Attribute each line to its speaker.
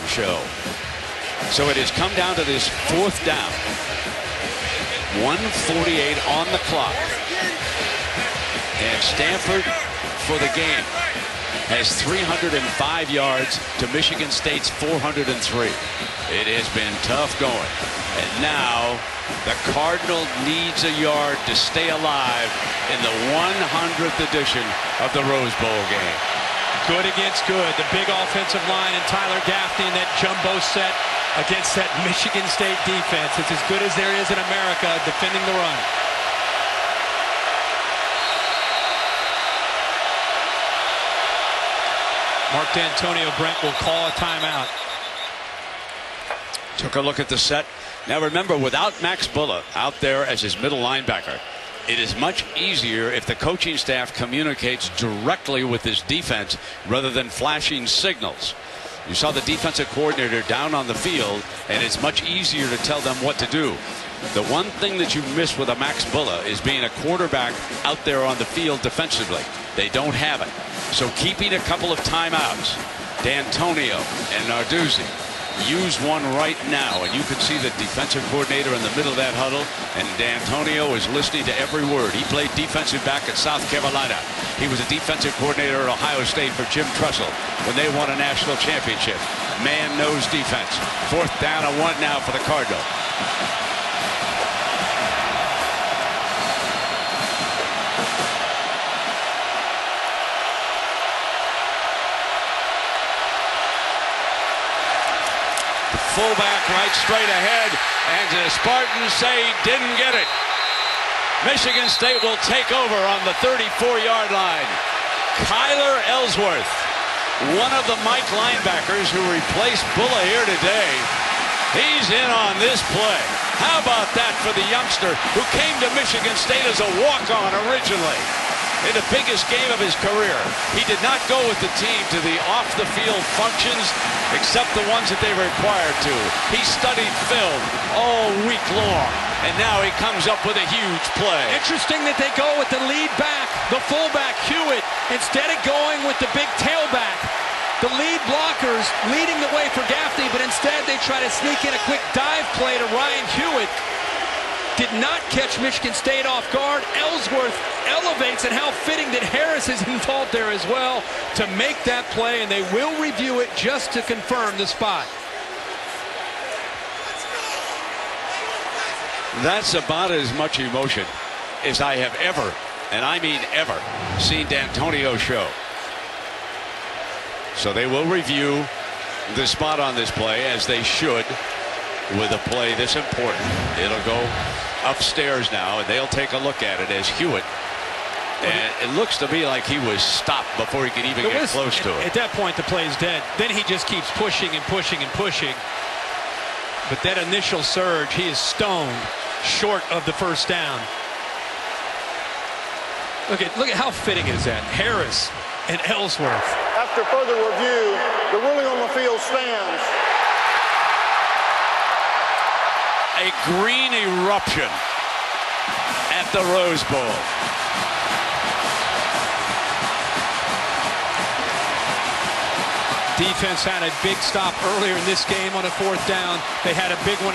Speaker 1: show. So it has come down to this fourth down. 1:48 on the clock. And Stanford for the game has 305 yards to Michigan State's 403. It has been tough going. And now the Cardinal needs a yard to stay alive in the 100th edition of the Rose Bowl game.
Speaker 2: Good against good. The big offensive line and Tyler Gaffney in that jumbo set against that Michigan State defense. It's as good as there is in America defending the run. Mark D'Antonio Brent will call a timeout.
Speaker 1: Took a look at the set. Now remember, without Max Bulla out there as his middle linebacker, it is much easier if the coaching staff communicates directly with his defense rather than flashing signals. You saw the defensive coordinator down on the field, and it's much easier to tell them what to do. The one thing that you miss with a Max Bulla is being a quarterback out there on the field defensively. They don't have it. So keeping a couple of timeouts, D'Antonio and Narduzzi use one right now, and you can see the defensive coordinator in the middle of that huddle, and D'Antonio is listening to every word. He played defensive back at South Carolina. He was a defensive coordinator at Ohio State for Jim Tressel when they won a national championship. Man knows defense. Fourth down and 1 now for the Cardinal. Fullback right straight ahead, and the Spartans say didn't get it. Michigan State will take over on the 34-yard line. Kyler Ellsworth, one of the Mike linebackers who replaced Bulla here today. He's in on this play. How about that for the youngster who came to Michigan State as a walk-on originally? In the biggest game of his career, he did not go with the team to the off-the-field functions except the ones that they were required to. He studied film all week long, and now he comes up with a huge play.
Speaker 2: Interesting that they go with the lead back, the fullback Hewitt, instead of going with the big tailback. The lead blockers leading the way for Gaffney, but instead they try to sneak in a quick dive play to Ryan Hewitt. Did not catch Michigan State off guard. Ellsworth elevates, and how fitting that Harris is involved there as well to make that play, and they will review it just to confirm the spot.
Speaker 1: That's about as much emotion as I have ever, and I mean ever, seen D'Antonio show. So they will review the spot on this play, as they should with a play this important. It'll go upstairs now, and they'll take a look at it as Hewitt. And it looks to me like he was stopped before he could even get close to it.
Speaker 2: At that point, the play is dead. Then he just keeps pushing and pushing and pushing. But that initial surge, he is stoned short of the first down. Look at how fitting is that? Harris and Ellsworth.
Speaker 3: After further review, the ruling on the field stands.
Speaker 1: A green eruption at the Rose Bowl.
Speaker 2: Defense had a big stop earlier in this game on a fourth down. They had a big one